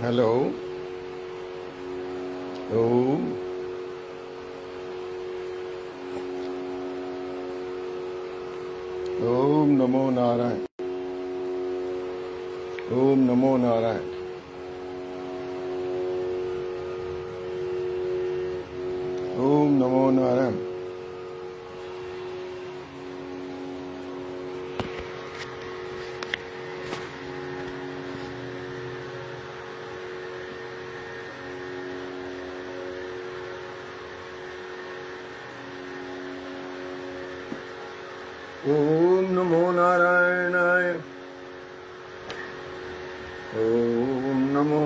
Hello. ओम। ओम नमो नारायण। ओम नमो नारायण। ओम नमो नारायण। ओम नमो नारायणाय। ओम नमो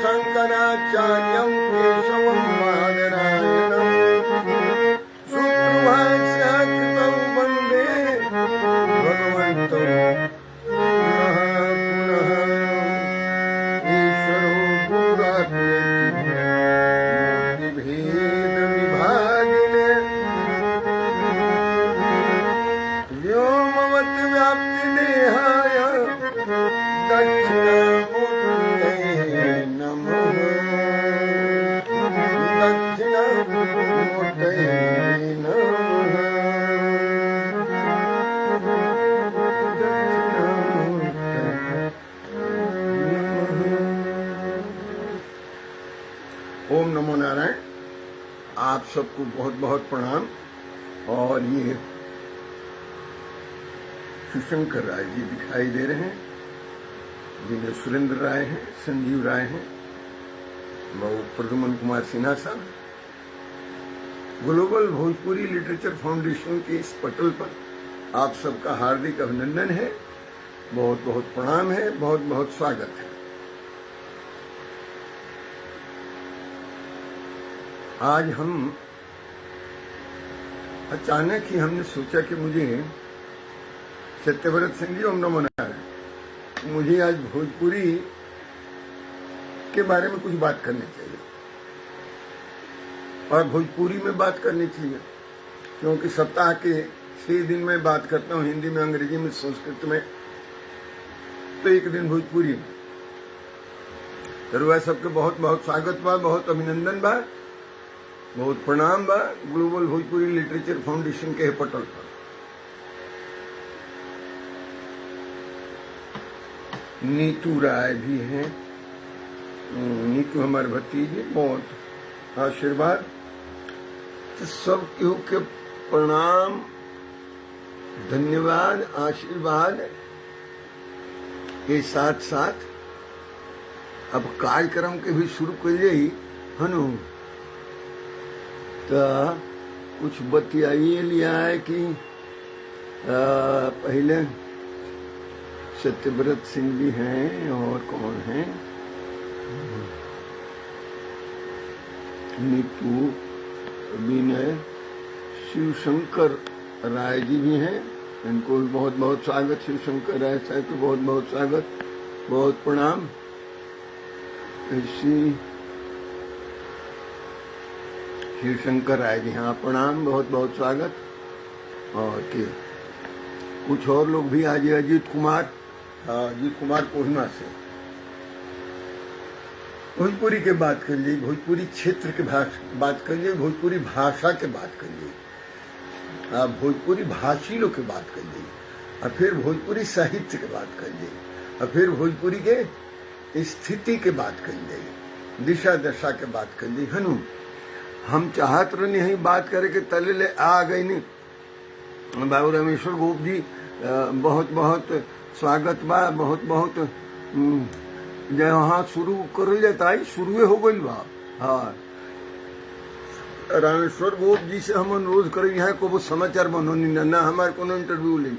शंकराचार्यं केशवं बादरायणं सूत्रभाष्यकृतौ वन्दे भगवन्तौ पुनः पुनः। ईश्वरो गुरुरात्मेति मूर्तिभेदविभागिने व्योमवद्व्याप्तिदेहाय दक्षिणामूर्तये नमः। दक्षिणामूर्तये नमः। ओम नमो नारायण। आप सबको बहुत बहुत प्रणाम। और ये शिवशंकर राय जी दिखाई दे रहे हैं, जिन्हें सुरेंद्र राय हैं, संजीव राय हैं, वो प्रद्युमन कुमार सिन्हा साहब। ग्लोबल भोजपुरी लिटरेचर फाउंडेशन के इस पटल पर आप सबका हार्दिक अभिनंदन है, बहुत बहुत प्रणाम है, बहुत बहुत स्वागत है। आज हम अचानक ही हमने सोचा कि मुझे सत्यव्रत सिंह जी, ओम नमो नारायण, मुझे आज भोजपुरी के बारे में कुछ बात करनी चाहिए और भोजपुरी में बात करनी चाहिए, क्योंकि सप्ताह के 6 दिन मैं बात करता हूँ, हिंदी में, अंग्रेजी में, संस्कृत में, तो एक दिन भोजपुरी में। तो सबके बहुत बहुत स्वागत बा, बहुत अभिनंदन बा, बहुत प्रणाम बा ग्लोबल भोजपुरी लिटरेचर फाउंडेशन के पटल पर। नीतू राय भी हैं, नीतू हमारे भतीजे, बहुत आशीर्वाद। तो सब केहू के प्रणाम, धन्यवाद, आशीर्वाद के साथ साथ अब कार्यक्रम के भी शुरू कर जाई हनु। तो कुछ बतियाइए लिया है कि पहले सत्यव्रत सिंह जी हैं और कौन हैं, नीतू, विनय, शिवशंकर राय जी भी हैं, इनको भी बहुत बहुत स्वागत। शिवशंकर राय साहब को बहुत बहुत स्वागत, बहुत प्रणाम। ऐसी शिवशंकर राय जी, हाँ प्रणाम, बहुत बहुत स्वागत। और के कुछ और लोग भी आज, अजीत कुमार, अजीत कुमार कोहिमा से। भोजपुरी के बात कर ली, भोजपुरी क्षेत्र के बात कर ली, भोजपुरी भाषा के बात कर ली, भोजपुरी भाषी लोग के बात कर ली, और फिर भोजपुरी साहित्य के बात कर ली, और फिर भोजपुरी के स्थिति के बात कर ली, दिशा दशा के बात कर ली हनु। हम चाहत रही यही बात करे के तले ले आ गई नहीं। बाबू रामेश्वर गोप जी बहुत बहुत स्वागत बा, बहुत बहुत जय। वहाँ शुरू कर जाता है, शुरू हो गई बा। हाँ, रामेश्वर गोप जी से हम अनुरोध करेंगे है को वो समाचार बनोनी ना हमारे को इंटरव्यू ले।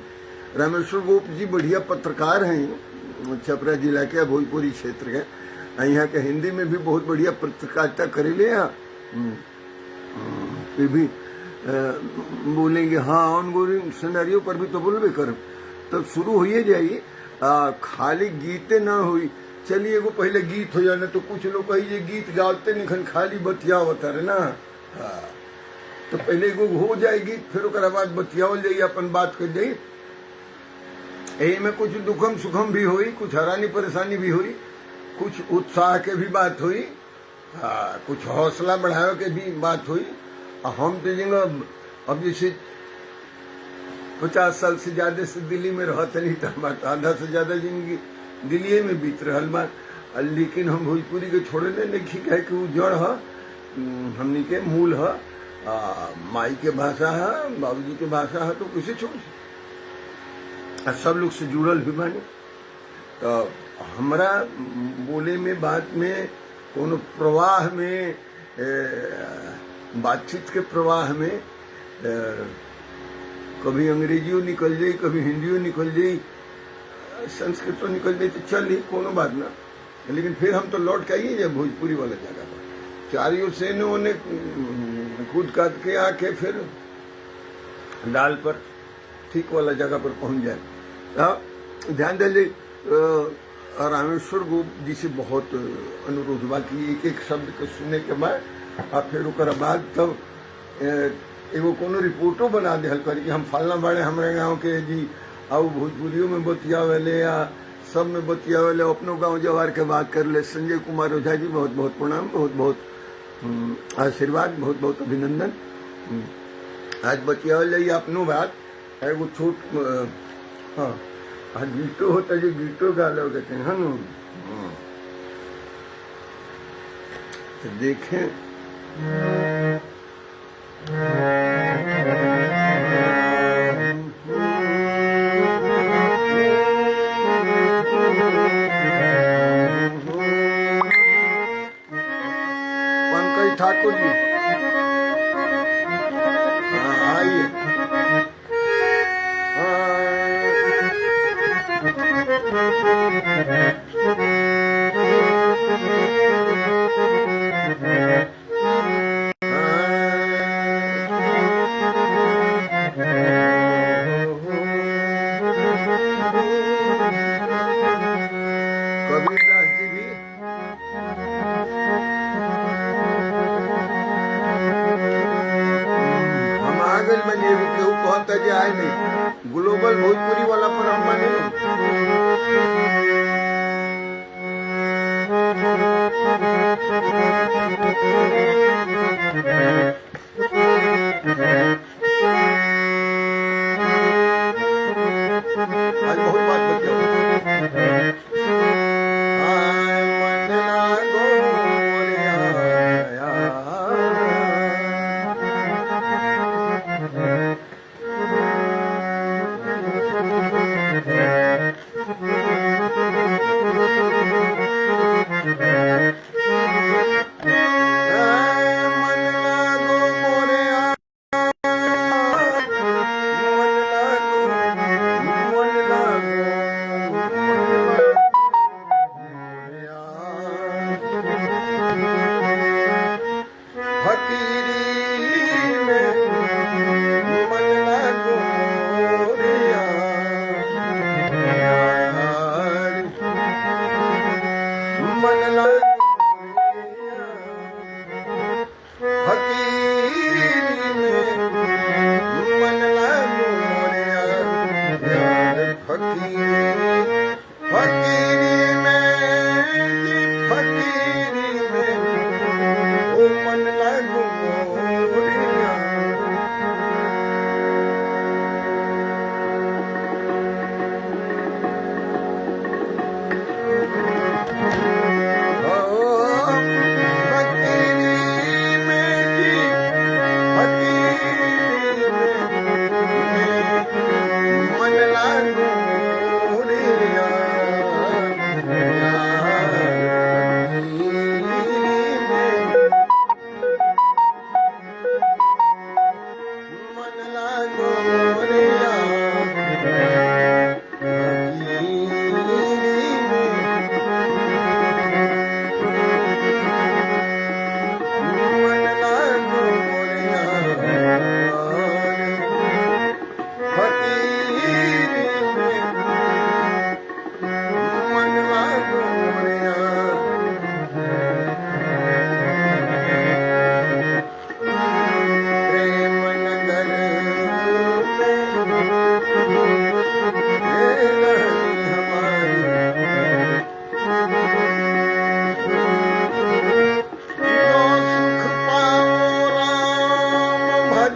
रामेश्वर गोप जी बढ़िया पत्रकार हैं, छपरा जिला के, भोजपुरी क्षेत्र के। यहाँ के हिंदी में भी बहुत बढ़िया पत्रकारिता करेले। फिर भी बोलेंगे हाँ ऑन गोइंग सिनेरियो पर भी तो बोलबे कर, तब शुरू हो जाइए। खाली गीते ना हुई, चलिए एगो पहले गीत हो जाए ना। तो कुछ लोग कही गीत गाते नहीं, खाली बतियावत है ना। तो पहले एगो हो जाए गीत, फिर ओकर बाद बतियावल जाइए, अपन बात कर जाइए। यही में कुछ दुखम सुखम भी हुई, कुछ हैरानी परेशानी भी हुई, कुछ उत्साह के भी बात हुई, कुछ हौसला बढ़ावे के भी बात हुई। हम तो अब जैसे 50 साल से ज्यादा से दिल्ली में रहते नहीं, तो आधा से ज्यादा जिंदगी दिल्ली में बीत रहल बा। लेकिन हम भोजपुरी के छोड़ने नहीं कहे कि वो जड़ है, हमनी के मूल है, माई के भाषा है, बाबूजी के भाषा है, तो किसे छोड़। सब लोग से जुड़ल भी बानी। तो हमरा बोले में, बात में, कोनो प्रवाह में, बातचीत के प्रवाह में कभी अंग्रेजियों निकल जाये, कभी हिंदियों निकल जाये, संस्कृतों निकल जाये, तो चल ही कोनो बात ना। लेकिन फिर हम तो लौट के आइए जब भोजपुरी वाला जगह पर, चारियों से उन्होंने कूद काट के आके फिर डाल पर ठीक वाला जगह पर पहुंच जाए। ध्यान दे रामेश्वर गोप जी से बहुत अनुरोध बा कि एक एक शब्द के सुने के बाद और फिर ओकर बाद तब एगो कोनो रिपोर्टो बना दे करी कि हम फलना बड़े हमारे गांव के जी, और भोजपुरियों में बतियावेले या सब में बतियावेले, अपनों गांव जवार के बात कर ले। संजय कुमार ओझा जी बहुत बहुत प्रणाम, बहुत बहुत आशीर्वाद, बहुत बहुत अभिनंदन। आज बतियावल जाइए अपनों बात, एगो छोट हाँ आज गीतो होता जो गीतो गा लो कहते हैं ना। तो देखें पंकज ठाकुर जी, आइए। कबीरदास जी भी हम आगे बने केहू कहता जे आए नहीं, ग्लोबल भोजपुरी वाला पर हम माने आज बहुत बात बच्चे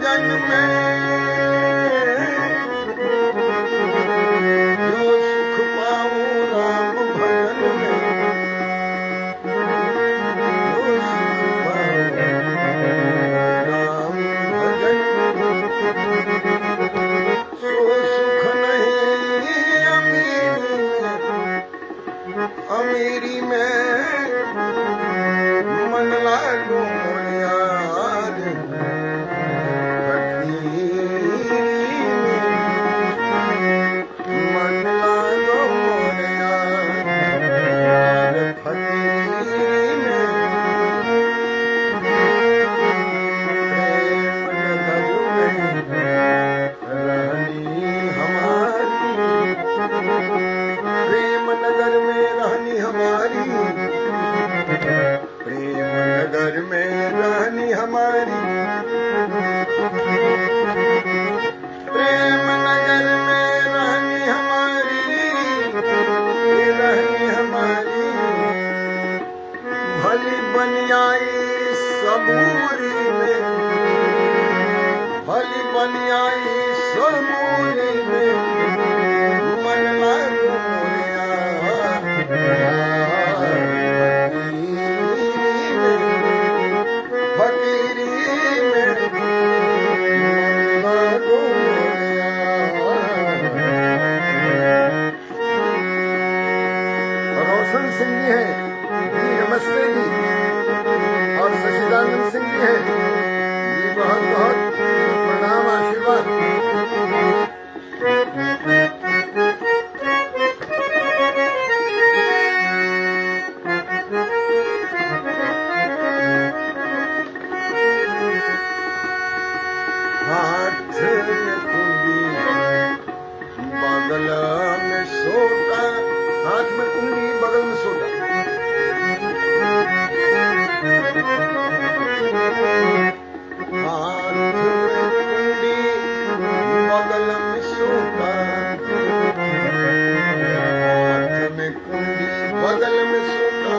भजन में जो सुख पाऊं राम भजन में, जो सुख पाऊं राम भजन में, सो सुख नहीं अमीरी में मन लागो यार मन लागो यार फकीरी में, प्रेम नगर में रहनी हमारी, प्रेम नगर में रहनी हमारी, प्रेम नगर में रहनी हमारी, प्रेम नगर में रहनी हमारी, रहनी हमारी, भली बनियाई सबूरी में, भली बनियाई सबूरी में, मन लागो फकीरी में, रोशन सिंह जी हैं जी, नमस्ते जी, और सचिदानंद सिंह जी हैं जी, बहुत बहुत प्रणाम आशीर्वाद। हाथ में कुंडी बगल में सोटा, हाथ में कुंडी बगल में सोटा, हाथ में कुंडी बगल में सोटा, हाथ में कुंडी बगल में सोटा,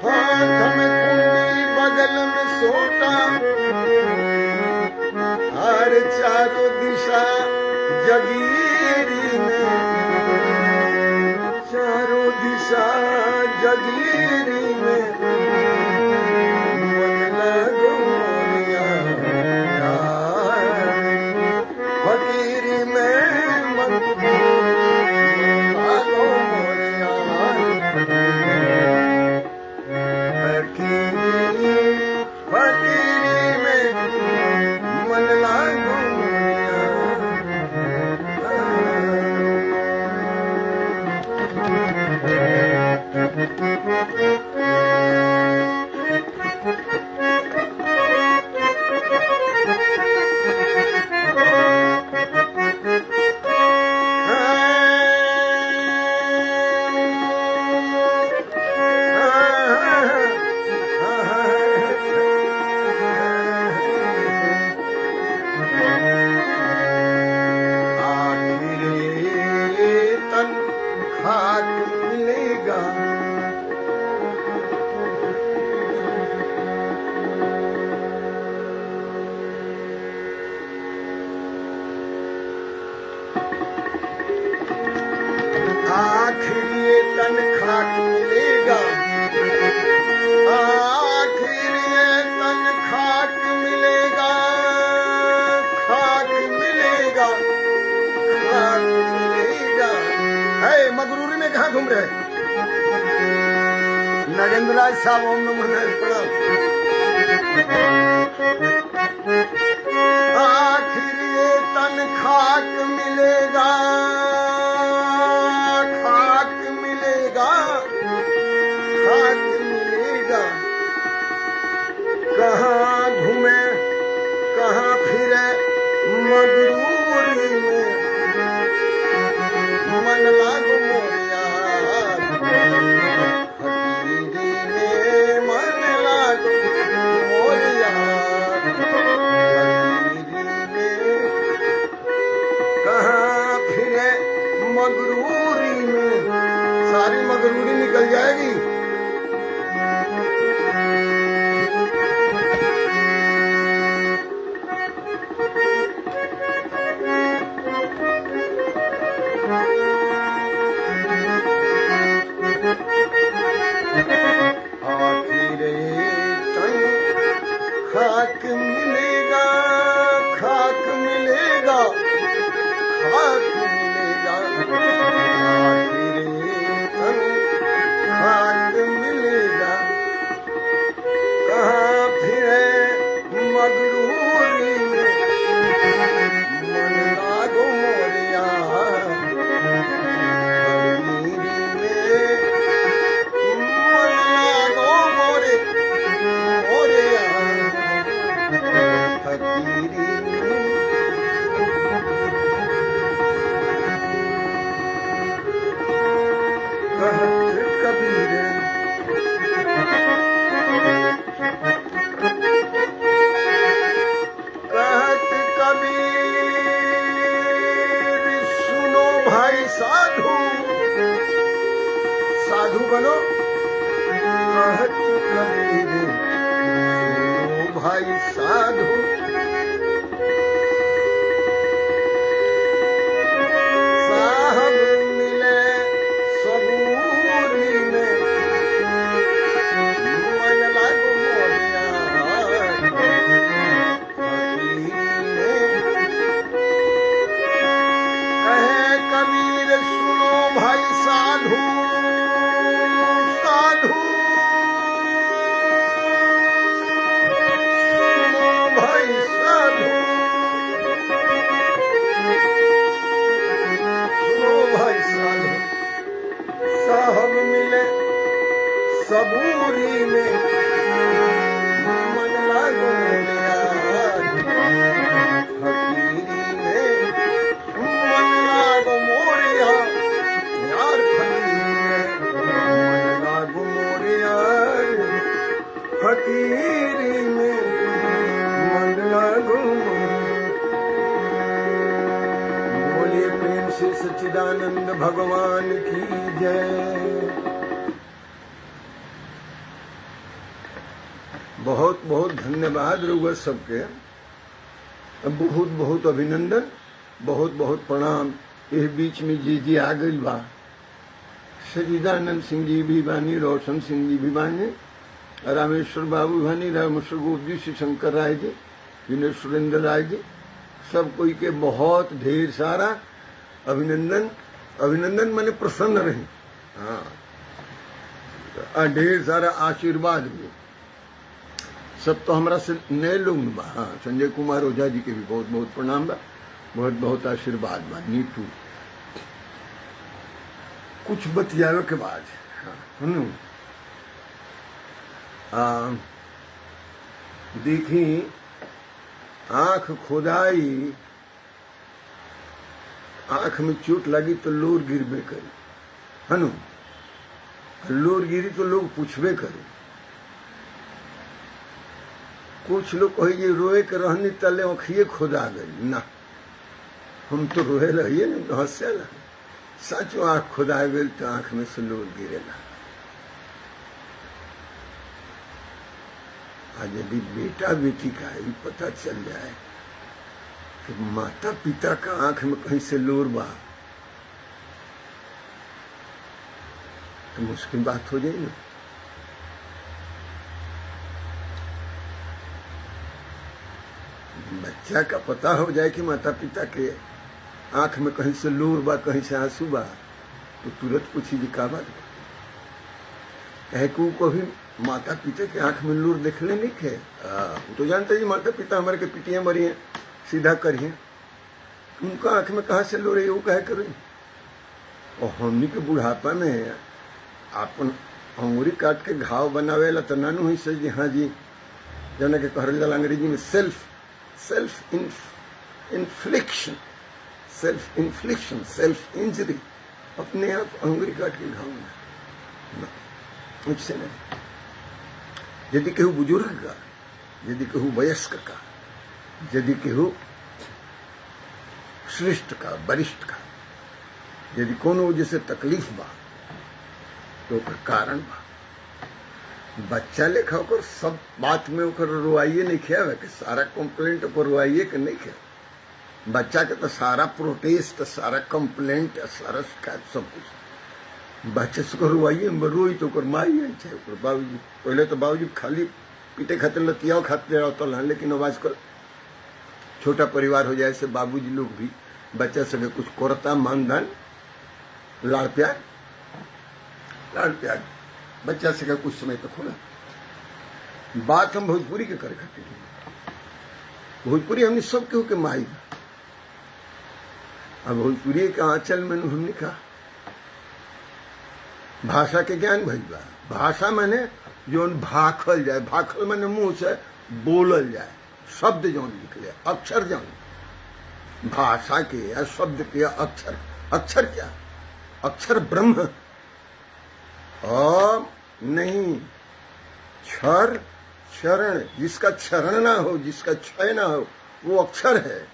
हाथ में कुंडी बगल में सोटा, हर चारों दिशा जगीरी में, चारों दिशा जगीरी में, मन लागो यार फकीरी में, मन लागो यार फकीरी, फकीरी में मन लागो खाक मिलेगा, आखिर ये तन खाक मिलेगा, आखिर ये तन खाक मिलेगा, खाक मिलेगा, खाक मिलेगा। है मगरूरी में कहाँ घूम रहे नगेंद्र राज साहब, ओम नमः नारायण प्रणाम। आखिर ये तन खाक मिलेगा, खाक मिलेगा, खाक मिलेगा, कहाँ घूमे कहाँ फिरे मगरूरी में, मन लागो यार फकीरी में, मन लागो यार फकीरी में, कहाँ फिरे मगरूरी में, सारी मगरूरी निकल जाएगी। कहत कबीर कहत कबीर सुनो भाई साधु साधु बनो कहत कबीर सुनो भाई साधु साहब मिले सबूरी में मन लागो मोरिया कहे कबीर सुनो भाई साधु साधु सुनो भाई साधु सुनो भाई साधु साहब मिले सबूरी में मन लागो फकीरी में मन लागो मोरिया यार फकीरी में मन लागो मोरिया फकीरी में मन लागो बोलिए प्रेम से सच्चिदानंद भगवान की जय। बहुत बहुत धन्यवाद रउआ सबके, बहुत बहुत अभिनंदन, बहुत बहुत प्रणाम। इस बीच में जी आ गई बा, सच्चिदानंद सिंह जी भी बानी, रोशन सिंह जी भी बानी, रामेश्वर बाबू बानी, रामेश्वर गोप जी, श्री शंकर राय जी, विनय सुरेंद्र राय जी, सब कोई के बहुत ढेर सारा अभिनंदन। अभिनंदन माने प्रसन्न रही, हाँ, ढेर सारा आशीर्वाद भी। सब तो हमरा से नए लोग बा, हाँ, संजय कुमार ओझा जी के भी बहुत बहुत प्रणाम बा, बहुत बहुत आशीर्वाद बा। नीतू कुछ बतियावे के बाद, हाँ, देखी आंख खोदाई, आंख में चोट लगी तो लोर गिरबे करी, हनु लोर गिरी तो लोग पूछबे करी। कुछ लोग कही जे रोए के रहनी तले अखिए खोदा गई, ना हम तो रोए रहिए न, हंसेला सच आंख खोदा गई तो आंख में से लोर गिरेला। आज यदि बेटा बेटी का ही पता चल जाए कि माता पिता का आंख में कहीं से लोर बा तो मुश्किल बात हो जाए ना। बच्चा का पता हो जाए कि माता पिता के आंख में कहीं से लोर बा, कहीं से आंसू बा, तो तुरंत पूछी जी का बात बा। कहे को भी माता पिता के आंख में लोर देखले नहीं थे, तो जानते जी माता पिता हमारे के पिटिया मरी है, सीधा करिए, उनका आंख में कहाँ से लोर है वो कहे करें। और हमनी के बुढ़ापा में अपन अंगुरी काट के घाव बनावेला तो नानू ही सज हाँ जी, जाना के कहल जाला अंग्रेजी में सेल्फ इन्फ्लिक्शन, सेल्फ इंजरी, अपने आप अंगुरी काट के घाव ना, मुझसे नहीं। यदि केहू बुजुर्ग का, यदि केहू वयस्क का, यदि केहू श्रेष्ठ का, वरिष्ठ का, यदि कोनो वजह से तकलीफ बा तो ओकर कारण बा। बच्चा लेखा ओकर सब बात में ओकर रोआइए नहीं खेवे के, सारा कंप्लेंट ओकर रोआइए के नहीं खे। बच्चा के तो सारा प्रोटेस्ट, सारा कंप्लेंट, सारा शिकायत, सब कुछ बच्चे से रोआइए, रोई तो ओकर माई है चाहे ओकर बाबूजी। पहले तो बाबूजी खाली पीटे खाते लतियाओ खाते रहता, लेकिन अब आजकल छोटा परिवार हो जाए से बाबूजी लोग भी बच्चा से कुछ करता, मानदान, लाड़ प्यार बच्चा से कुछ समय तक होला। बात हम भोजपुरी के करे खाते, भोजपुरी हमने सब केहू के माई। अब भोजपुरी के आंचल में हमने कहा भाषा के ज्ञान भइल बा। भाषा माने जोन भाखल जाए, भाखल माने मुंह से बोलल जाए, शब्द जौन निकले, अक्षर जौन, भाषा के या शब्द के अक्षर। अक्षर क्या? अक्षर ब्रह्म। नहीं, क्षर क्षरण, जिसका क्षरण ना हो, जिसका क्षय ना हो, वो अक्षर है।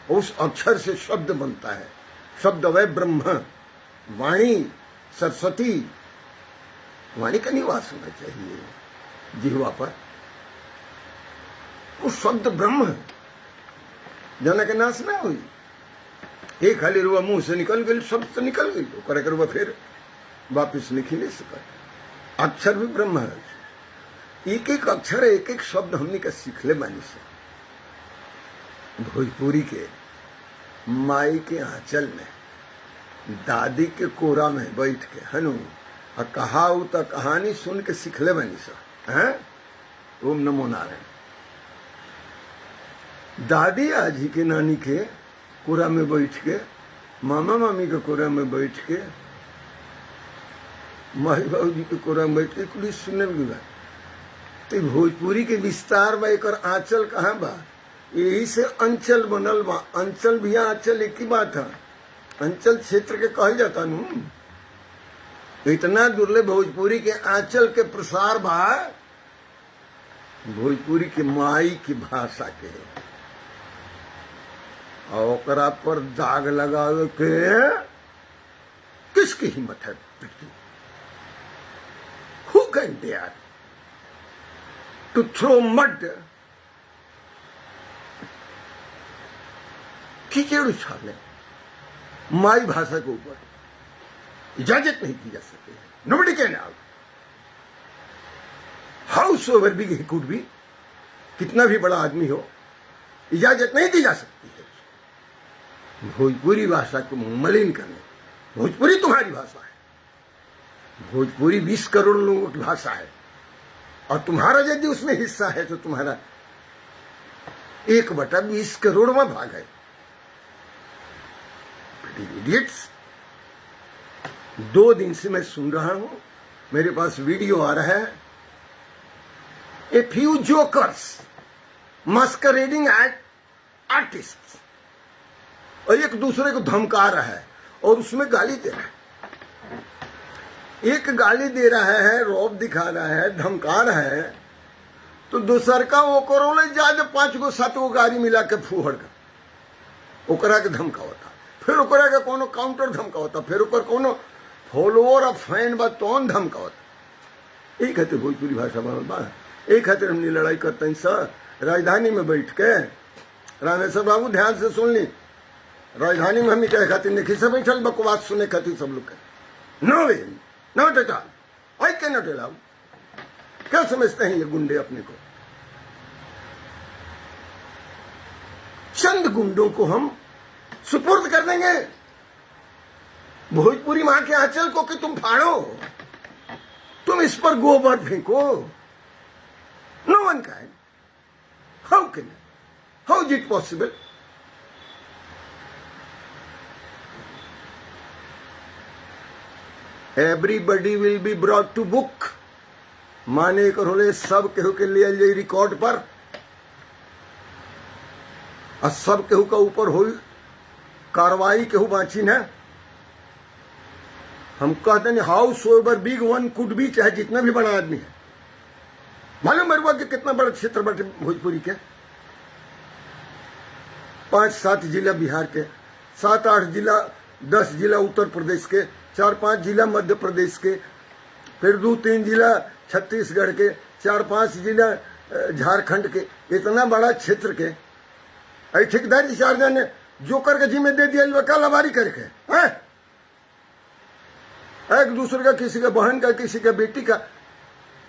उस अक्षर से शब्द बनता है। शब्द वह ब्रह्म। वाणी सरस्वती, वाणी का निवास होना चाहिए जिह्वा पर। वो शब्द ब्रह्म है, जना के नाश ना हुई। एक खाली रुआ मुंह से निकल गई, शब्द से निकल गई, करे कर वह फिर वापिस लिख ही नहीं सका। अक्षर भी ब्रह्म है। एक एक अक्षर, एक एक शब्द हमने का सीख ले बानी से। भोजपुरी के माई के आंचल में, दादी के कोरा में बैठ के हनु और कहा तो कहानी सुन के सीख ले बानी सा। हैं? ओम नमो नारायण। दादी आजी के नानी के कोरा में बैठ के, मामा मामी के कोरा में बैठ के, माई बाबू जी के कोरा में बैठ के कुछ सुनने लगा। तो भोजपुरी के विस्तार बा, एक आंचल कहाँ बा? यही से अंचल बनल बा। अंचल भी आंचल एक ही बात है। अंचल क्षेत्र के कहल जाता नू। इतना दुर्लभ भोजपुरी के आंचल के प्रसार बा, भोजपुरी के माई की भाषा के। और ओकरा पर दाग लगावे के किसकी हिम्मत है? Who can dare to throw mud? कीचड़ उछालने माई भाषा के ऊपर इजाजत नहीं दी जा सकती है। Nobody can allow. Howsoever big he could be, कितना भी बड़ा आदमी हो, इजाजत नहीं दी जा सकती है भोजपुरी भाषा को मलिन करने। भोजपुरी तुम्हारी भाषा है। भोजपुरी 20 करोड़ लोगों की भाषा है, और तुम्हारा यदि उसमें हिस्सा है तो तुम्हारा 1/20 करोड़वां भाग है। इडियट्स। 2 दिन से मैं सुन रहा हूं, मेरे पास वीडियो आ रहा है। A few jokers masquerading at artists, और एक दूसरे को धमका रहा है और उसमें गाली दे रहा है। एक गाली दे रहा है, रौब दिखा रहा है, धमका रहा है, तो दूसर का वो करो ले जा 5 गो 7 गो गाड़ी मिला के फूहड़ का ओकरा के धमका होता, फिर ओकरा के कोनो काउंटर धमका होता, फिर ओकर कोनो फॉलोअर और फैन बा तौन धमका होता। एक खातिर भोजपुरी भाषा बा, एक खातिर हमने लड़ाई करते हैं सर। राजधानी में बैठ के, रामेश्वर बाबू ध्यान से सुन ली, राजधानी में हम क्या खातिर नहीं से बैठल बकवास सुने खातिर सब लोग के। No way, not at all, I can not allow. क्या समझते हैं ये गुंडे अपने को? चंद गुंडों को हम सुपुर्द कर देंगे भोजपुरी मां के आंचल को कि तुम फाड़ो, तुम इस पर गोबर फेंको। No one can. How can, how is it possible? Everybody will be brought to book. माने करोले सब केहू के लिए जाई रिकॉर्ड पर, और सब केहू का ऊपर हुई कार्रवाई, केहू बाँची ना। हम कहते हैं house over big one could be, चाहे जितना भी बड़ा आदमी है। मालूम मरुआ कि कितना बड़ा क्षेत्र बाटे भोजपुरी के? 5-7 जिला बिहार के, 7-8 जिला, 10 जिला उत्तर प्रदेश के, 4-5 जिला मध्य प्रदेश के, फिर 2-3 जिला छत्तीसगढ़ के, 4-5 जिला झारखंड के। इतना बड़ा क्षेत्र के ठेकेदार 4 जने जोकर के जिम्मे दे दिया कालाबारी करके, है? एक दूसरे का, किसी का बहन का, किसी का बेटी का।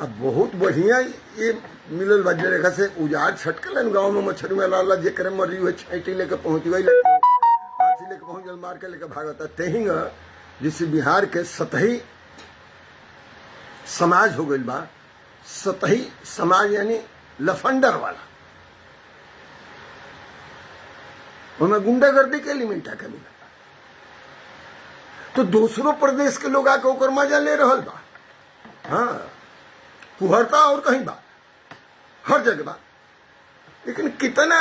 अब बहुत बढ़िया ये मिलल बजे रेखा से उजाड़ छटकल गाँव में मछरी में लाला जे करे मरी हुए छैटी लेके पहुंच गई, हाथी लेके पहुंच गल, मार के लेके भागता। तेहिंग जिसे बिहार के सतही समाज हो गई बा, सतही समाज यानी लफंडर वाला, उनमें गुंडागर्दी के एलिमेंट आके मिला। तो दूसरों प्रदेश के लोग आके ओकर मजा ले रहल बा। हाँ, कुहरता और कहीं बा, हर जगह बा। लेकिन कितना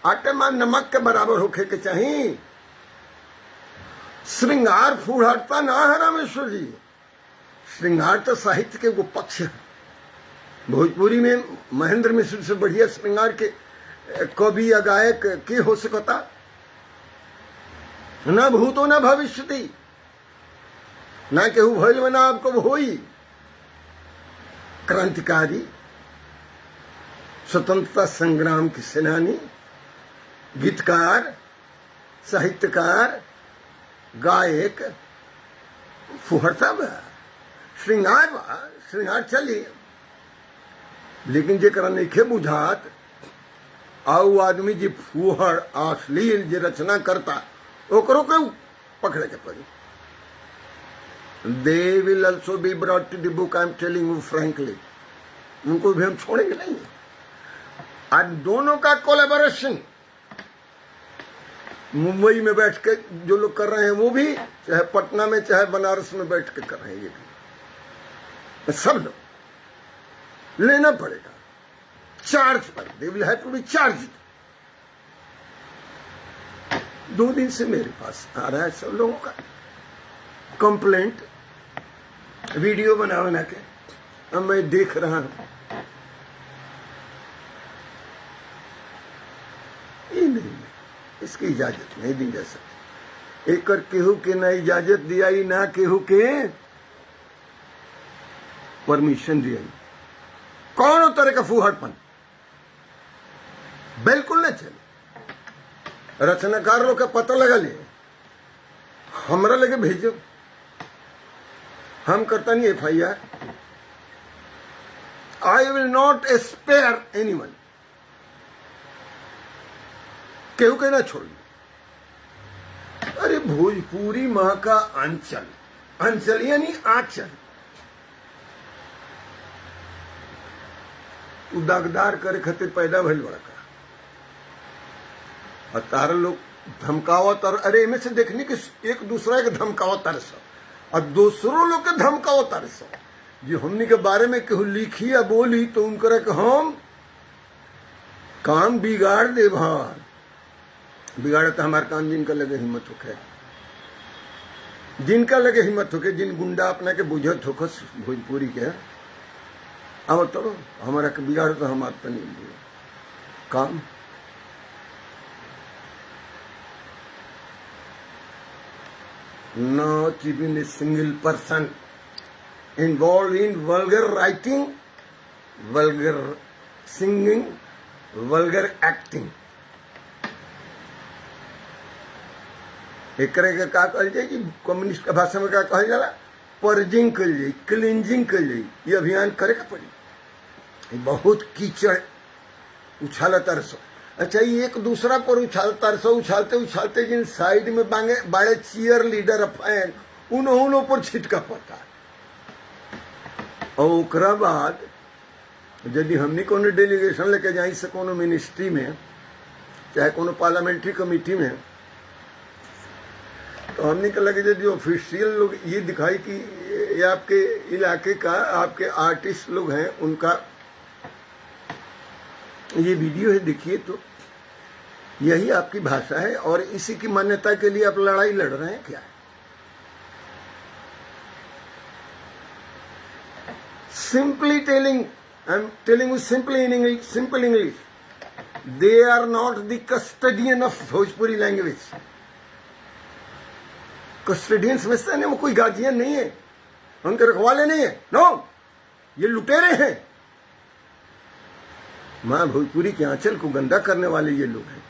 आटे में नमक के बराबर होके के चाहिए। श्रृंगार फूहड़ता ना है रामेश्वर जी, श्रृंगार तो साहित्य के वो पक्ष है। भोजपुरी में महेंद्र मिश्र से बढ़िया श्रृंगार के कवि या गायक के हो सकता? न भूतो न भविष्यति, ना केहू भइल में ना आपको होई। क्रांतिकारी, स्वतंत्रता संग्राम के सेनानी, गीतकार, साहित्यकार, गायक, फुहड़ता बा, श्रृंगार चली। लेकिन जेकरा नइखे बुझात आउ आदमी जी फुहड़ अश्लील जे रचना करता ओकरो के पकड़े के पड़ी। They will also be brought to the book, I am telling you frankly. उनको भी हम छोड़ेंगे नहीं। आज दोनों का कोलैबोरेशन मुंबई में बैठ के जो लोग कर रहे हैं वो भी, चाहे पटना में चाहे बनारस में बैठ के कर रहे हैं, ये भी सब लोग लेना पड़ेगा चार्ज पर। They will have to be charge. 2 दिन से मेरे पास आ रहा है सब लोगों का कंप्लेंट, वीडियो बना के, अब मैं देख रहा हूं। ये नहीं, इसकी इजाजत नहीं दी जा सकती। एक केहू के ना इजाजत दिया, ना केहू के परमिशन दिया। कौन तरह का फूहड़पन बिल्कुल न चले। रचनाकार लोग का पता लगा ले, हमरा लगे भेजो, हम करता नहीं FIR। I will not spare anyone, केहू के ना छोड़। अरे भोजपुरी माँ का अंचल, अंचल यानी आंचल, दागदार करे खातिर पैदा भइल बड़ा का। और तारा लोग धमकावत, और अरे इनमें से देखने कि एक दूसरा के धमकावत तरस और दूसरों लोग के धमकावत तरस। जो हमनी के बारे में केहू लिखी या बोली तो उनकरा के हम काम बिगाड़ दे। भार बिगाड़े तो हमारे काम जिनका लगे हिम्मत होके, जिनका लगे हिम्मत होके, जिन गुंडा अपना के बुझत होकस भोजपुरी के, अब तो हमारा के बिगाड़ तो हमारे तो नहीं काम। Not even a single person involved in vulgar writing, vulgar singing, vulgar acting. एक का का कहल जाए कि कम्युनिस्ट का भाषा में क्या कहल जाला, पर्जिंग कल जाए, क्लींजिंग कल जाए। ये अभियान करे का पड़ी। बहुत कीचड़ उछाला तरसो। अच्छा, ये एक दूसरा पर उछालता रसो, उछालते उछालते जिन साइड में बांगे बड़े चीयर लीडर फैन उन्होंने पर छिटका पड़ता। और ओकरा बाद यदि हमने कोनो डेलीगेशन लेके जाई से कोनो मिनिस्ट्री में चाहे कोनो पार्लियामेंट्री कमेटी में, तो हमने के लगे यदि ऑफिशियल लोग ये दिखाई कि ये आपके इलाके का, आपके आर्टिस्ट लोग हैं, उनका ये वीडियो है, देखिए तो यही आपकी भाषा है और इसी की मान्यता के लिए आप लड़ाई लड़ रहे हैं क्या? Simply telling, I'm telling you simply in English, simple English. They are not the custodian of Bhojpuri language. Custodian समझते हैं, वो कोई गार्जियन नहीं है, उनके रखवाले नहीं है। नो, ये लुटेरे हैं। मां भोजपुरी के आंचल को गंदा करने वाले ये लोग हैं।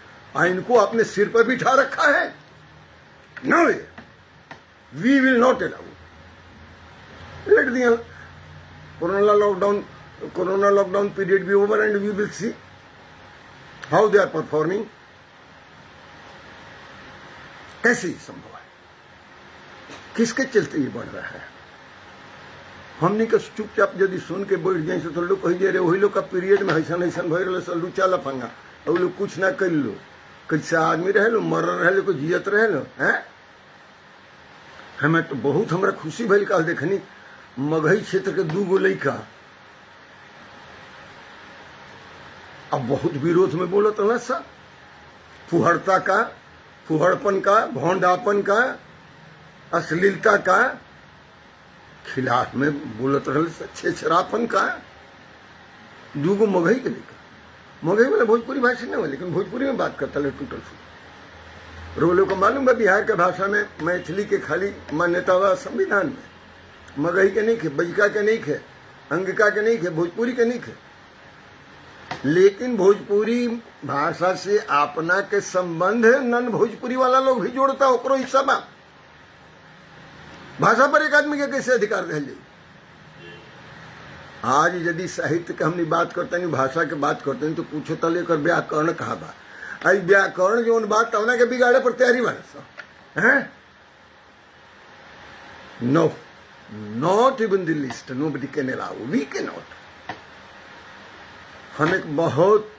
इनको अपने सिर पर बिठा रखा है। No, we will not allow. Let the corona lockdown period be over and we will see how they are performing. कैसे संभव है? किसके चलते ये बढ़ रहा है? हमने का चुपचाप यदि सुन के बैठ जाए तो लोग कही दे रहे वही लोग का पीरियड में ऐसा ऐसा भर रहे लुचा लफंगा, और लोग कुछ ना कर लो। कैसा आदमी रह लो, मर रहे लो, कोई जियत रह लो है। हमें तो बहुत हमरा खुशी भइल काल देखनी मगही क्षेत्र के 2 गो लड़का अब बहुत विरोध में बोलत ना सा, फुहड़ता का, फुहड़पन का, भौंडापन का, अश्लीलता का खिलाफ में बोलत रहल, छेछरापन का। दूगो मगही के लेकर, मगही वाला भोजपुरी भाषी नहीं हो, लेकिन भोजपुरी में बात करता है टूटल फूट। और वो लोग को मालूम है बिहार के भाषा में मैथिली के खाली मान्यता हुआ संविधान में, मगही के नहीं खे, बजका के नहीं खे, अंगिका के नहीं खे, भोजपुरी के नहीं खे। लेकिन भोजपुरी भाषा से अपना के संबंध नन भोजपुरी वाला लोग भी जोड़ता, ओकरो हिस्सा बा। भाषा पर एक आदमी के कैसे अधिकार रह जाए? आज यदि साहित्य के हमने बात करते हैं, भाषा के बात करते हैं, तो पूछो तो लेकर व्याकरण कहा बा? आई व्याकरण जो बात तवना के बिगाड़े पर तैयारी बना सा है। No, not even the list, nobody can allow, we can not. हम एक बहुत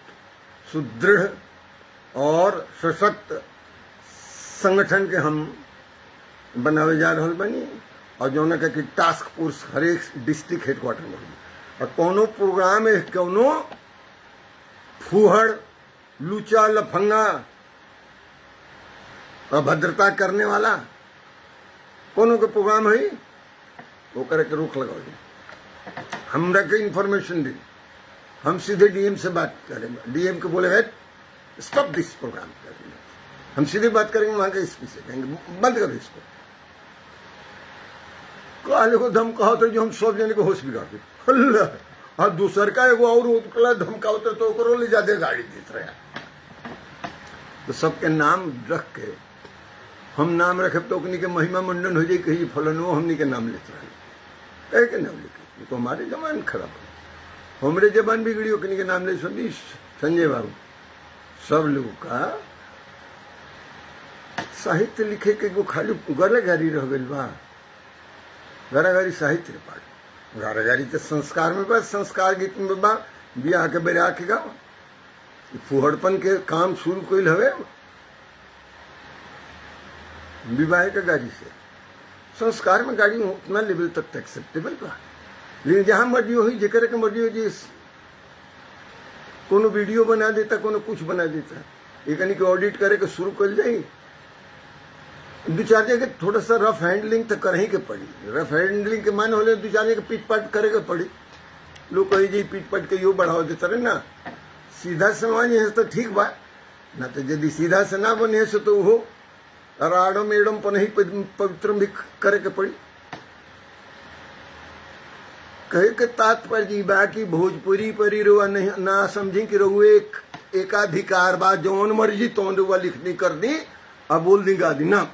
सुदृढ़ और सशक्त संगठन के हम बनावे जा रहा बनी, और जो ना कि टास्क फोर्स हर एक डिस्ट्रिक्ट हेडक्वार्टर में होगी, और कोनो प्रोग्राम है, कोनो फूहड़, लूचा, लफंगा, अभद्रता करने वाला कोनो के प्रोग्राम है, वो करे के रोक लगाओ। हमरा के इंफॉर्मेशन दी, हम सीधे डीएम से बात करेंगे, डीएम को बोले स्टॉप दिस प्रोग्राम, हम सीधे बात करेंगे वहां के एसपी से, कहेंगे बंद करो इसको। काले को धम कहा तो जो हम सब जने को होश बिगाड़ दे, अल्लाह। और दूसर का एगो और उतला धमकाओ तो ओकरो ले जाते गाड़ी देत रहे। तो सबके नाम रख के हम नाम रखे तो ओकनी के महिमा मंडन हो जाए, कही फलनो हमनी के नाम लेते रहे, कहे के नाम लेके। तो हमारे जमान खराब हो, हमरे जबान बिगड़ी, ओकनी के नाम ले सुनी संजय बाबू। सब लोग का साहित्य लिखे के एगो खाली गरागारी रह गई बा। गरागारी साहित्य रे पाठ, गरागारी तो संस्कार में बा, संस्कार गीत में बा, बियाह के बेरा के गाँव फुहड़पन के काम शुरू कइल हवे विवाह के गाड़ी से। संस्कार में गाड़ी उतना लेवल तक एक्सेप्टेबल बा, लेकिन जहां मर्जी हो, जेकर के मर्जी हो जी, कोनो वीडियो बना देता, कोनो कुछ बना देता, एक के ऑडिट करे के शुरू कर जाई, दो चार जगह थोड़ा सा रफ हैंडलिंग तो कर ही के पड़ी। रफ हैंडलिंग के मान होले दो चार जगह पीट पाट करे के पड़ी। लोग कही जी पीट पाट के यो बढ़ावा देता रहे ना, सीधा समाज है तो ठीक बा ना, तो यदि सीधा से ना बने से तो वो राडम एडम पर नहीं पवित्र भी करे के पड़ी। कहे के तात्पर्य जी बा कि भोजपुरी परी रुआ नहीं ना समझी कि रहू एक एकाधिकार बा, जौन मर्जी तौन रुआ लिखनी कर दी, अब बोल दी गा दी ना।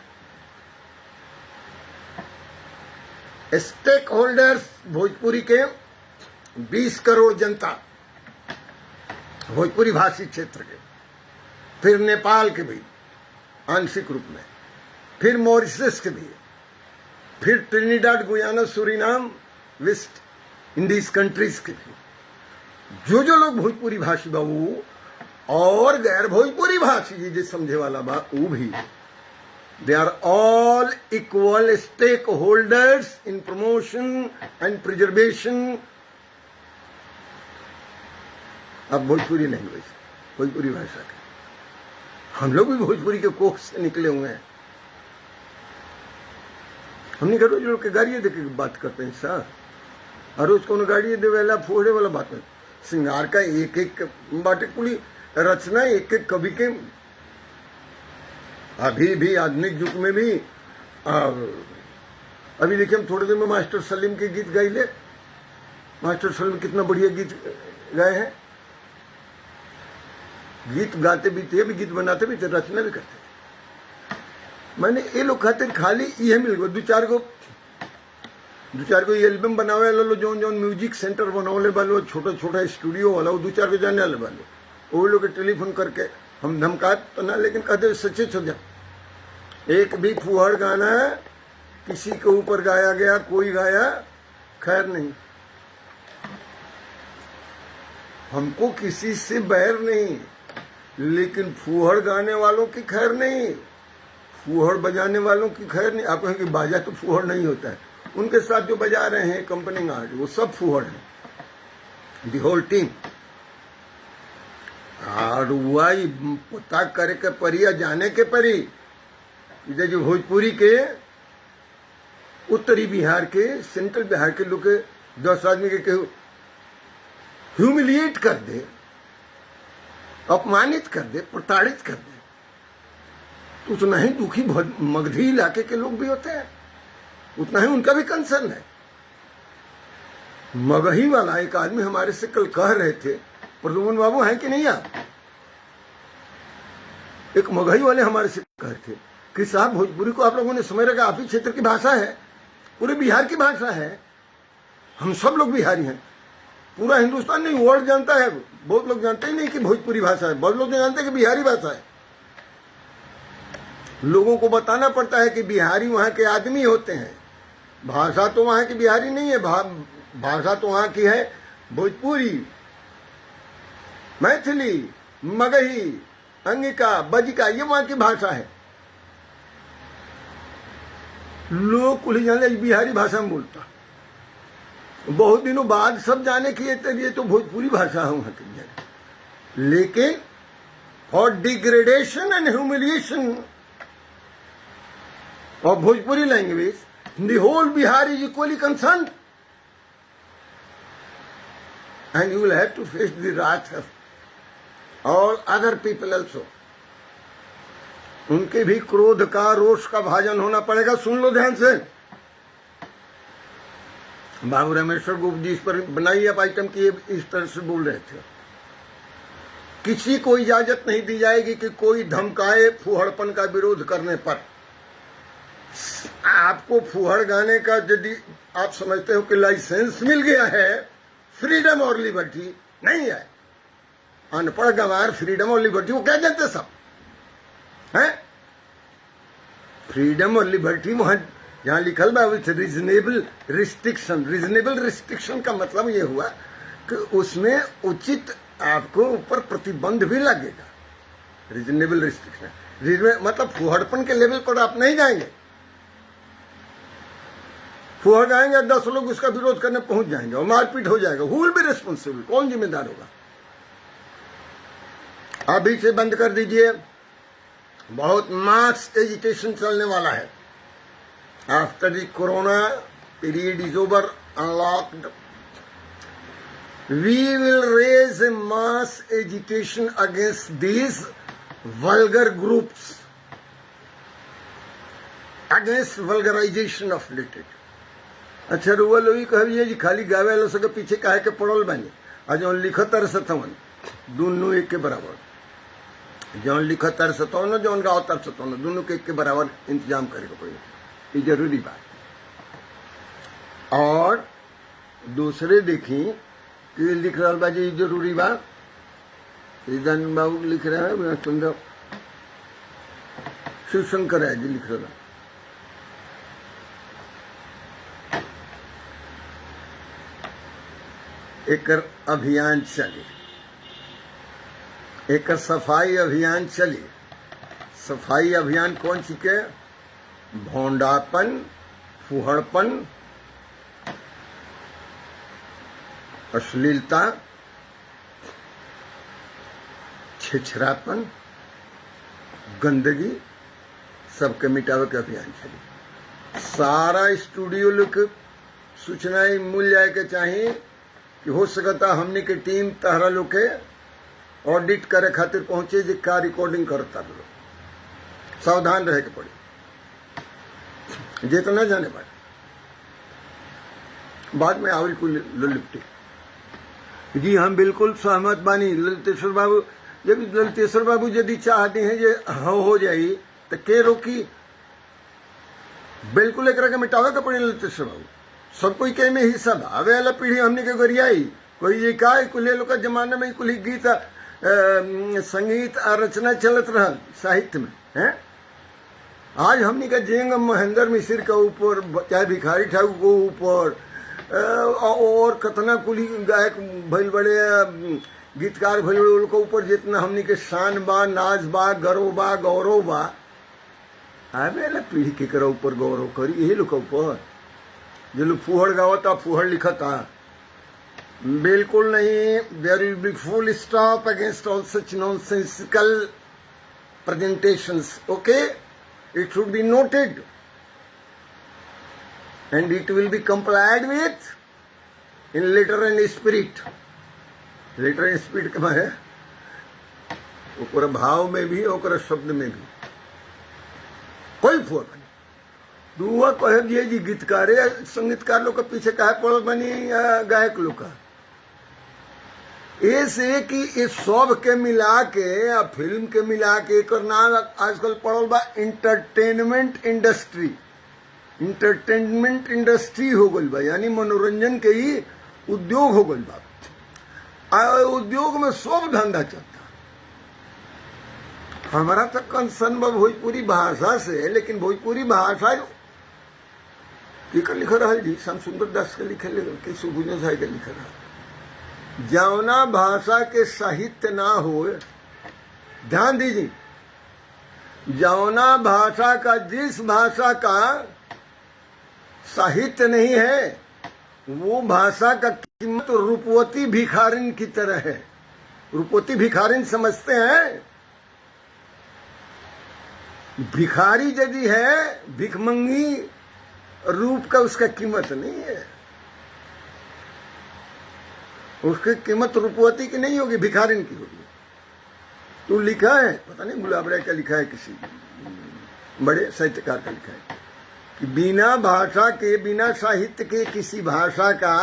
स्टेक होल्डर्स भोजपुरी के 20 करोड़ जनता, भोजपुरी भाषी क्षेत्र के, फिर नेपाल के भी आंशिक रूप में, फिर मॉरिशस के भी, फिर Trinidad, Guyana, Suriname, West Indies countries के भी। जो जो लोग भोजपुरी भाषी बा वो, और गैर भोजपुरी भाषी जी समझे वाला बा वो भी, they are all equal stakeholders in promotion and preservation of Bhojpuri language, Bhojpuri भाषा के। हम लोग भी भोजपुरी के कोख से निकले हुए हैं। हमने रोज लोग के गाड़ियां देके बात करते हैं सर, और रोज को गाड़ियां दे वाला फोड़े वाला बात है। श्रृंगार का एक एक बाटे पूरी रचना, एक एक कवि के अभी भी आधुनिक युग में भी। अभी देखिए हम थोड़े दिन में मास्टर सलीम के गीत गाई ले। मास्टर सलीम कितना बढ़िया गीत गाए हैं। गीत गाते भी थे, भी गीत बनाते भी थे, रचना भी करते। मैंने ये लोग खातिर खाली ये मिल गए दो चार को एल्बम बनावे लो, जौन जौन म्यूजिक सेंटर बनावले वालो, छोटा छोटा स्टूडियो वाला, वो दो चार को जाने वाले वाले, वो लोग टेलीफोन करके हम धमका तो ना, लेकिन कहते सच्चे हो जा। एक भी फुहड़ गाना किसी के ऊपर गाया गया, कोई गाया, खैर नहीं, हमको किसी से बैर नहीं, लेकिन फुहड़ गाने वालों की खैर नहीं, फुहड़ बजाने वालों की खैर नहीं। आप कहेंगे बाजा तो फुहड़ नहीं होता है, उनके साथ जो बजा रहे हैं कंपनी आर्ट, वो सब फुहड़ है, द होल टीम। और वह पता करे के परी या जाने के परी इधर जो भोजपुरी के उत्तरी बिहार के सेंट्रल बिहार के लोग के 10 आदमी के केहू ह्यूमिलिएट कर दे, अपमानित कर दे, प्रताड़ित कर दे, तो उतना ही दुखी मगधी इलाके के लोग भी होते हैं, उतना ही उनका भी कंसर्न है। मगही वाला एक आदमी हमारे से कल कह रहे थे, प्रदुमन बाबू हैं कि नहीं आप? एक मगही वाले हमारे से कह थे कि साहब भोजपुरी को आप लोगों ने समझ रखा, आप ही क्षेत्र की भाषा है, पूरे बिहार की भाषा है, हम सब लोग बिहारी हैं, पूरा हिंदुस्तान नहीं वर्ल्ड जानता है, बहुत लोग जानते ही नहीं कि भोजपुरी भाषा है, बहुत लोग जानते हैं कि बिहारी भाषा है। लोगों को बताना पड़ता है कि बिहारी वहां के आदमी होते हैं, भाषा तो वहां की बिहारी नहीं है, भाषा तो वहां की है भोजपुरी, मैथिली, मगही, अंगिका, बजिका, ये वहां की भाषा है। लोग कुल जाने बिहारी भाषा में बोलता, बहुत दिनों बाद सब जाने की ये तो भोजपुरी भाषा है वहां की। लेकिन for degradation and humiliation of Bhojpuri language the whole Bihar is equally concern, and you will have to face the wrath of all other people also. उनके भी क्रोध का, रोष का भाजन होना पड़ेगा। सुन लो ध्यान से, बाबू रामेश्वर गुप्त जी इस पर बनाई अब आइटम की इस तरह से बोल रहे थे, किसी को इजाजत नहीं दी जाएगी कि कोई धमकाए फुहड़पन का विरोध करने पर। आपको फुहड़ गाने का यदि आप समझते हो कि लाइसेंस मिल गया है, फ्रीडम और लिबर्टी नहीं है, अनपढ़ गंवार फ्रीडम और लिबर्टी वो क्या जानते सब है? फ्रीडम और लिबर्टी वहां जहां लिखल बा with reasonable restriction. Reasonable restriction का मतलब ये हुआ कि उसमें उचित आपको ऊपर प्रतिबंध भी लगेगा। रीजनेबल रिस्ट्रिक्शन मतलब फुहड़पन के लेवल पर आप नहीं जाएंगे, फुहड़ जाएंगे 10 लोग उसका विरोध करने पहुंच जाएंगे और मारपीट हो जाएगा। Who will be responsible? कौन जिम्मेदार होगा? अभी से बंद कर दीजिए, बहुत मास एजिटेशन चलने वाला है। After the corona period is over, unlocked, we will raise a mass agitation against these vulgar groups, against vulgarization of literature. अच्छा रुआ लोग कहिए जी खाली गावे लो सके पीछे काहे के पड़ल बानी, और जो लिखतर सतवन दोनों एक के बराबर, जौन लिखतर सतवन जौन गावतर सतवन दोनों के एक के बराबर इंतजाम करेगा पड़ेगा, ये जरूरी बात। और दूसरे देखी कि लिख रहा बाजी जरूरी बात, ईदन बाबू लिख रहे हैं, सुंदर शिवशंकर है जी लिख रहा, एक अभियान चले, एक सफाई अभियान चली। सफाई अभियान कौन सी के? भोंडापन, फुहड़पन, अश्लीलता, छिछरापन, गंदगी सबके मिटावे के अभियान चली। सारा स्टूडियो लोग सूचनाएं मिल जाए के चाहिए कि हो सकता हमने के टीम तहरा लोग के ऑडिट करे खातिर पहुंचे जी का रिकॉर्डिंग करता लोग, सावधान रहे के पड़ी, जितना जाने पाए बाद में आवल को लिपटे। जी हम बिल्कुल सहमत बानी ललितेश्वर बाबू, जब ललितेश्वर बाबू यदि चाहते हैं जे हो जाई तो के रोकी? बिल्कुल एक के मिटावे के पड़ी ललितेश्वर बाबू, सब कोई के में हिस्सा आवे वाला पीढ़ी हमने के गरियाई कोई ये का कुल लोग जमाने में कुल गीत संगीत और रचना चलत रहा साहित्य में है। आज हमने का जेंग महेंद्र मिश्र के ऊपर, चाहे भिखारी ठाकुर के ऊपर, और कतना कुली गायक भइल बड़े गीतकार भइल बड़े के ऊपर जितना हमने के शान बा, नाज बा, गर्व बा, गौरव बा, आवे वाला पीढ़ी के करा ऊपर गौरव करी यही लोग ऊपर। जो लोग फुहड़ गावता, फुहड़ लिखता, बिल्कुल नहीं। There will be full stop against all such nonsensical presentations. Okay, it should be noted and it will be complied with in letter and spirit. Letter and spirit का है ओकरा भाव में भी ओकरा शब्द में भी कोई फर्क नहीं। दुआ कहे दिए जी गीतकार संगीतकार लोग के पीछे काहे पड़ल बनी गायक लोग का, ऐसे कि इस सब के मिला के या फिल्म के मिला के एक नाम आजकल पड़ल बा इंटरटेनमेंट इंडस्ट्री। इंटरटेनमेंट इंडस्ट्री हो गई बा, यानी मनोरंजन के ही उद्योग हो गई बा। उद्योग में सब धंधा चलता। हमारा तो कंसर्न बा भोजपुरी भाषा से, लेकिन भोजपुरी भाषा लिख रहा जी श्याम सुंदर दास के लिखे कि सुभुजन साहब के लिख रहा। जौना भाषा के साहित्य ना हो, ध्यान दीजिए, जौना भाषा का, जिस भाषा का साहित्य नहीं है वो भाषा का कीमत रूपवती भिखारिन की तरह है। रूपवती भिखारिन समझते हैं? भिखारी यदि है, भिखमंगी रूप का उसका कीमत नहीं है। उसकी कीमत रूपवती की नहीं होगी, भिखारिन की होगी। तो लिखा है, पता नहीं गुलाब राय का लिखा है, किसी बड़े साहित्यकार का लिखा है कि बिना भाषा के, बिना साहित्य के किसी भाषा का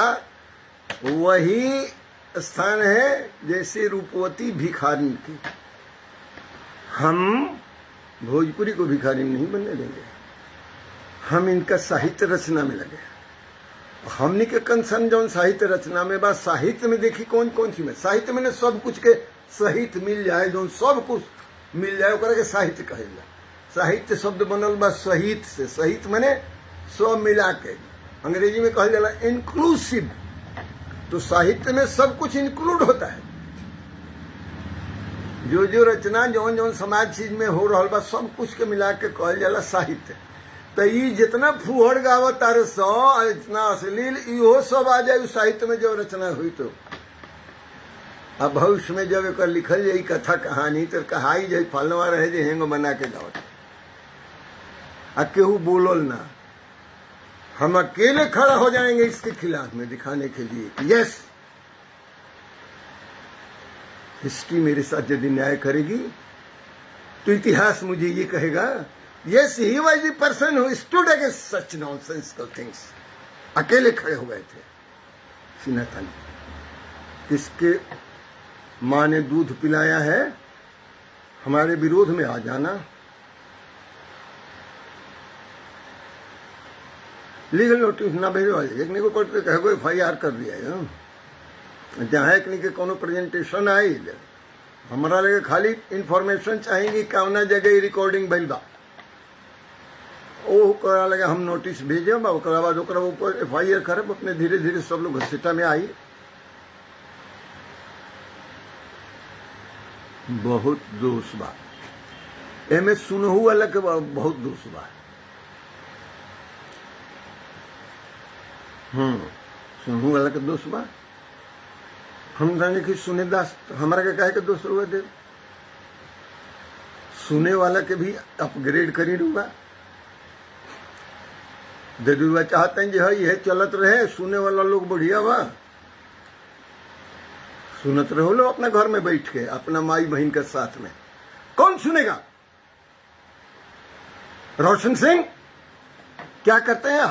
वही स्थान है जैसे रूपवती भिखारिन की। हम भोजपुरी को भिखारी नहीं बनने देंगे, हम इनका साहित्य रचना में लगे। हमने के कंसर्न जौन साहित्य रचना में बा, साहित्य में देखी कौन कौन सी में, साहित्य में सब कुछ के सहित मिल जाए, जो सब कुछ मिल जाए ओकरा के साहित्य कहल जाए। साहित्य शब्द बनल बा सहित से, सहित माने सब मिला के, अंग्रेजी में कहल जाला इंक्लूसिव। तो साहित्य में सब कुछ इंक्लूड होता है। जो जो रचना जौन जौन समाज चीज में हो रहा बा सब कुछ के मिला के कहल जाला साहित्य। तो ये जितना फुहड़ गावत तारे सो, इतना अश्लील, इहो सब आ जाए साहित्य में जो रचना हुई। तो अब भविष्य में जब एक लिखल जाई कथा कहानी तो कहाई जाए फलवा रहे जे हेंगो बना के गावत, आ केहू बोलल ना। हम अकेले खड़ा हो जाएंगे इसके खिलाफ में, दिखाने के लिए यस, हिस्ट्री मेरे साथ यदि न्याय करेगी तो इतिहास मुझे ये कहेगा, yes he was the person who stood against such nonsensical things. अकेले खड़े हो गए थे सिन्हा। किसके माँ ने दूध पिलाया है, हमारे विरोध में आ जाना। लीगल नोटिस ना भेजो, एक ने को कोर्ट पे कहे FIR कर दिया है। जहाँ एक ने के कोनो प्रेजेंटेशन आई, हमारा लगे खाली इंफॉर्मेशन चाहेंगी कौना जगह रिकॉर्डिंग भइल बा, ओकरा लगे हम नोटिस भेजब, ओकरा बाद ओकरा ऊपर FIR करब। अपने धीरे धीरे सब लोग घसीटा में आई। बहुत दोष बा एमे, सुनहु वाला के बहुत दोष बा। सुनहु वाला के दोष बा। हम जाने की सुने दास हमारा के कहे के दोष रुआ दे, सुने वाला के भी अपग्रेड करी रुआ दे दुआ। चाहते हैं जो है यह चलत रहे, सुने वाला लोग बढ़िया बा, सुनत रहो लो अपना घर में बैठ के अपना माई बहन के साथ में। कौन सुनेगा? रोशन सिंह क्या करते हैं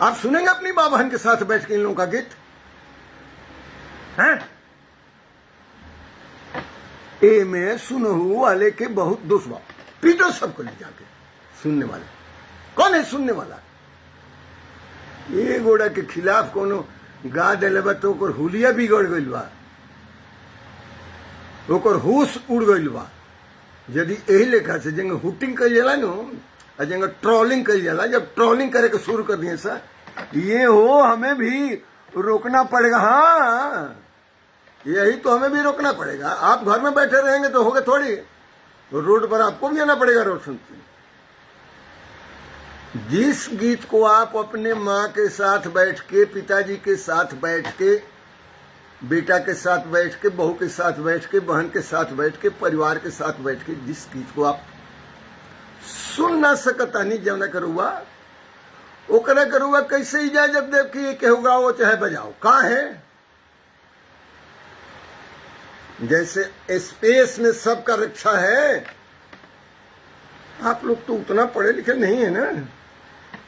आप सुनेंगे अपनी माँ बहन के साथ बैठ के इन लोगों का गीत हैं? ए में सुनहु वाले के बहुत दोष बा, पीटो सबको ले जाके। सुनने वाले कौन है? सुनने वाला ये गोड़ा के खिलाफ कोनो गा दिले बा तो ओकर हुलिया बिगड़ गइल बा, ओकर होश उड़ गइल बा। यदि यही लेखा से जंग हुटिंग कल जाला नो, जंग ट्रोलिंग कल जाला, जब ट्रोलिंग करे के शुरू कर दिए सर, ये हो हमें भी रोकना पड़ेगा। हाँ, यही तो हमें भी रोकना पड़ेगा। आप घर में बैठे रहेंगे तो होगा थोड़ी, तो रोड पर आपको भी आना पड़ेगा। रोशन जिस गीत को आप अपने माँ के साथ बैठ के, पिताजी के साथ बैठ के, बेटा के साथ बैठ के, बहू के साथ बैठ के, बहन के साथ बैठ के, परिवार के साथ बैठ के जिस गीत को आप सुन ना सकता नहीं जवना करुआ ओकरा करुआ कैसे इजाजत दे कि ये कहूगा वो चाहे बजाओ कहाँ है। जैसे स्पेस में सबका रक्षा है, आप लोग तो उतना पढ़े लिखे नहीं है ना।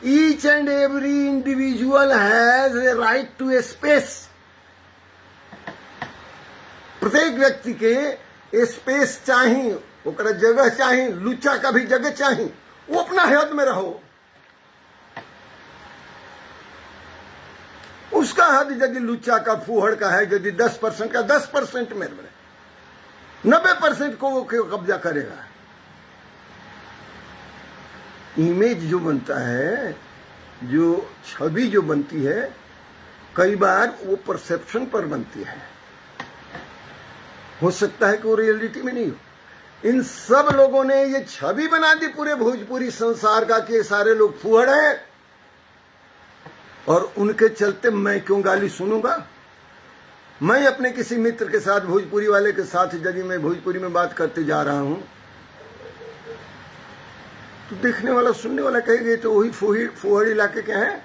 Each and every individual has a right to a space. प्रत्येक व्यक्ति के स्पेस चाहिए, ओकरा जगह चाहिए, लुच्चा का भी जगह चाहिए, वो अपना हद में रहो। उसका हद यदि लुच्चा का फूहड़ का है, यदि 10% का 10% में रहे, 90% को वो कब्जा करेगा। इमेज जो बनता है, जो छवि जो बनती है, कई बार वो परसेप्शन पर बनती है, हो सकता है कि वो रियलिटी में नहीं हो। इन सब लोगों ने ये छवि बना दी पूरे भोजपुरी संसार का कि सारे लोग फूहड़ हैं, और उनके चलते मैं क्यों गाली सुनूंगा। मैं अपने किसी मित्र के साथ, भोजपुरी वाले के साथ, यदि मैं भोजपुरी में बात करते जा रहा हूं तो देखने वाला सुनने वाला कहेगा तो वही फूहड़ इलाके के हैं,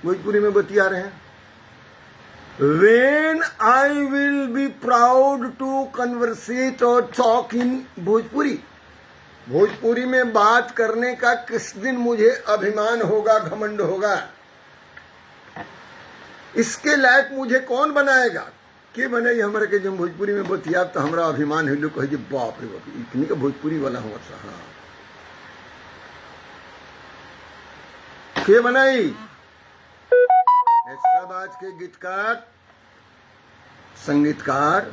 भोजपुरी में बतिया रहे हैं। When I will be proud to conversate or talk in Bhojpuri, Bhojpuri में बात करने का किस दिन मुझे अभिमान होगा, घमंड होगा, इसके लायक मुझे कौन बनाएगा। के बने हमारे के जब भोजपुरी में बतिया तो हमारा अभिमान है, लोग कहे बाप रे बाप इतनी का भोजपुरी वाला हूँ। अच्छा हाँ, के बनाई सब आज के गीतकार, संगीतकार,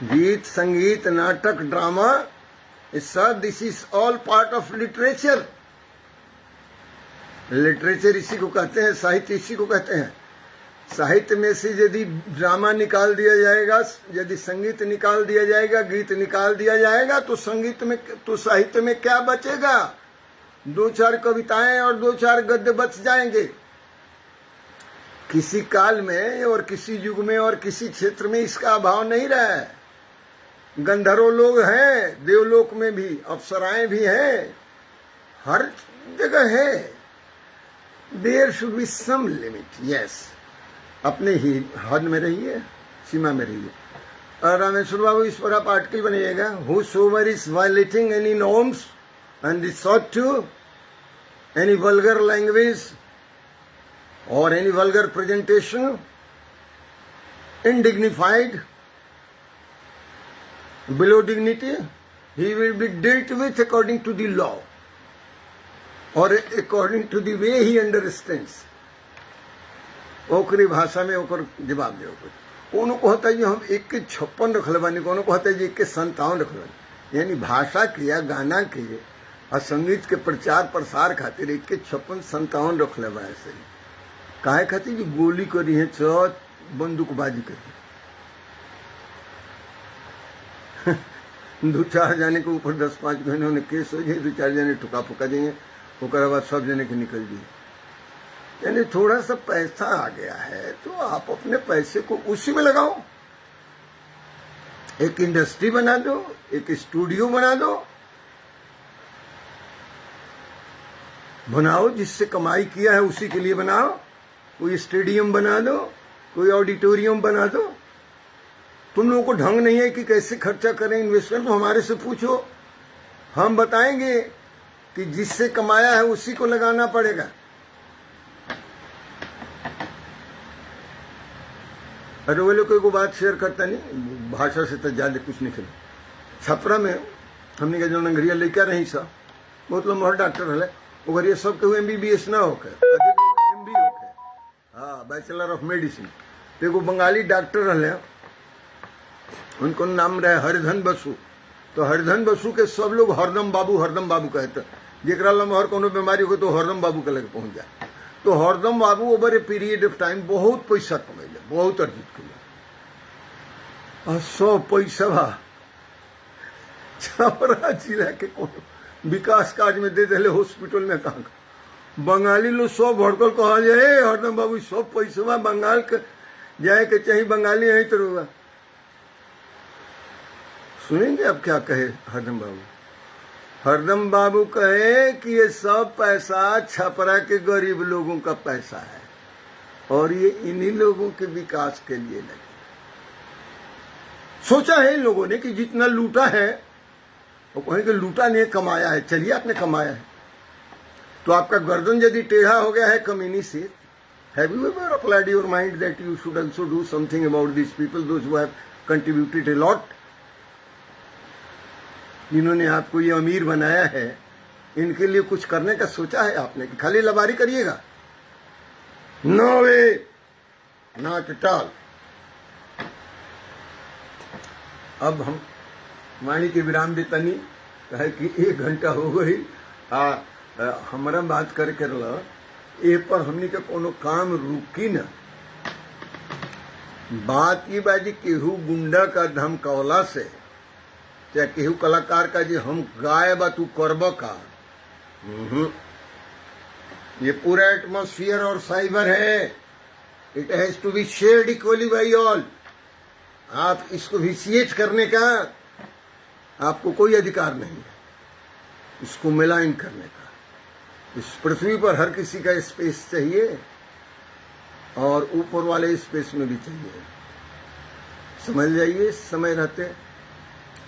गीत, संगीत, नाटक, drama, this is all part of literature. Literature इसी को कहते हैं, साहित्य इसी को कहते हैं। साहित्य में से यदि ड्रामा निकाल दिया जाएगा, यदि संगीत निकाल दिया जाएगा, गीत निकाल दिया जाएगा, तो संगीत में, तो साहित्य में क्या बचेगा। 2-4 कविताएं और 2-4 गद्य बच जाएंगे। किसी काल में और किसी युग में और किसी क्षेत्र में इसका अभाव नहीं रहा है। गंधर्व लोग हैं, देवलोक में भी अप्सराएं भी हैं, हर जगह है। There should be some limit. Yes, अपने ही हद में रहिए, सीमा में रहिए। और रामेश्वर बाबू इस पर आप आर्टिकल बनाइएगा, whosoever is violating any norms and resort to any vulgar language or any vulgar presentation, indignified, below dignity, he will be dealt with according to the law or according to the way he understands। ओकरी भाषा में ओकर जवाब दे। कोनो को होता है हम 1:56 रखले बानी, कोनो को होता है 1:57 रखले बानी। यानी भाषा के या गाना के और संगीत के प्रचार प्रसार खातिर 1:56-57 रखले बा। ऐसे काहे खातिर जो गोली करी है, बंदूकबाजी करी 2-4 जाने के ऊपर 10-5 महीनों ने केस हो जाए, 2-4 जाने ठुका फुका देंगे, उसके बाद सब जने के निकल जाए। यानी थोड़ा सा पैसा आ गया है तो आप अपने पैसे को उसी में लगाओ। एक इंडस्ट्री बना दो, एक स्टूडियो बना दो, बनाओ जिससे कमाई किया है उसी के लिए बनाओ। कोई स्टेडियम बना दो, कोई ऑडिटोरियम बना दो। तुम लोगों को ढंग नहीं है कि कैसे खर्चा करें, इन्वेस्टमेंट, तो हमारे से पूछो, हम बताएंगे कि जिससे कमाया है उसी को लगाना पड़ेगा। अरे वो लोग को बात शेयर करता नहीं, भाषा से तो ज्यादा कुछ नहीं खेल। छपरा में हमने का जो नंगरिया लेकर रही सा, बहुत लोग मोहर डॉक्टर है, वो घरिया सब के MBBS ना होकर MB होकर, हाँ, बैचलर ऑफ मेडिसिन। एगो बंगाली डॉक्टर रहे, उनको नाम रहे हरिधन बसु। तो हरिधन बसु के सब लोग हरदम बाबू कहते, जेकरा लम्हर कोनो बीमारी हो तो हरदम बाबू के लगे पहुंच जाए। तो हरदम बाबू over a period of time बहुत पैसा कमैले, बहुत अर्जित किया। और 100 पैसा छपरा जिला के विकास कार्य में दे दिले हॉस्पिटल में कहा बंगाली लोग सब भड़कल कहा जाए हरदम बाबू सब पैसा बंगाल के जाए के चाहिए बंगाली यही तो होगा। सुनेंगे अब क्या कहे हरदम बाबू। हरदम बाबू कहे कि ये सब पैसा छपरा के गरीब लोगों का पैसा है और ये इन्हीं लोगों के विकास के लिए लगे। सोचा है इन लोगों ने कि जितना लूटा है वो कहें कि लूटा नहीं कमाया है। चलिए आपने कमाया है तो आपका गर्दन यदि टेढ़ा हो गया है कमीनी से, have you ever applied your mind that you should also do something about this people those who have contributed a lot. जिन्होंने आपको ये अमीर बनाया है इनके लिए कुछ करने का सोचा है आपने कि खाली लबारी करिएगा? No way, not at all. अब हम वाणी के विराम देतनी कहे कि 1 घंटा हो गई हमारा बात कर लो ए पर हमनी के कोनो काम रुकी न। बात ये बाजी केहू गुंडा का धमकौला से चाहे केहू कलाकार का जी हम गाय बा तू करब का, ये पूरा एटमॉस्फियर और साइबर है। It has to be shared equally by all. आप इसको विशिएट करने का आपको कोई अधिकार नहीं है, इसको मिलान करने का। इस पृथ्वी पर हर किसी का स्पेस चाहिए और ऊपर वाले स्पेस में भी चाहिए। समझ जाइए समय रहते।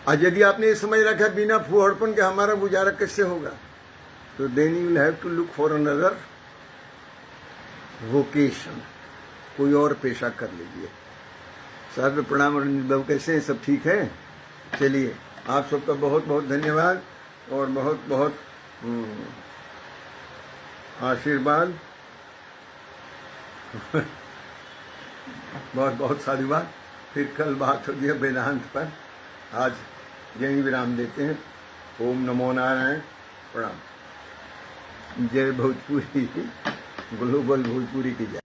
आज यदि आपने ये समझ रखा बिना फुहड़पन के हमारा गुजारा कैसे होगा तो then you will have to look for another vocation, कोई और पेशा कर लीजिए। साहब प्रणाम। रंजीत बाबू कैसे हैं? सब ठीक है? चलिए आप सबका बहुत बहुत धन्यवाद और बहुत बहुत आशीर्वाद बहुत बहुत साधुवाद। फिर कल बात होगी वेदांत पर। आज यही विराम देते हैं। ओम नमो नारायण। प्रणाम। जय भोजपुरी, ग्लोबल भोजपुरी की जय।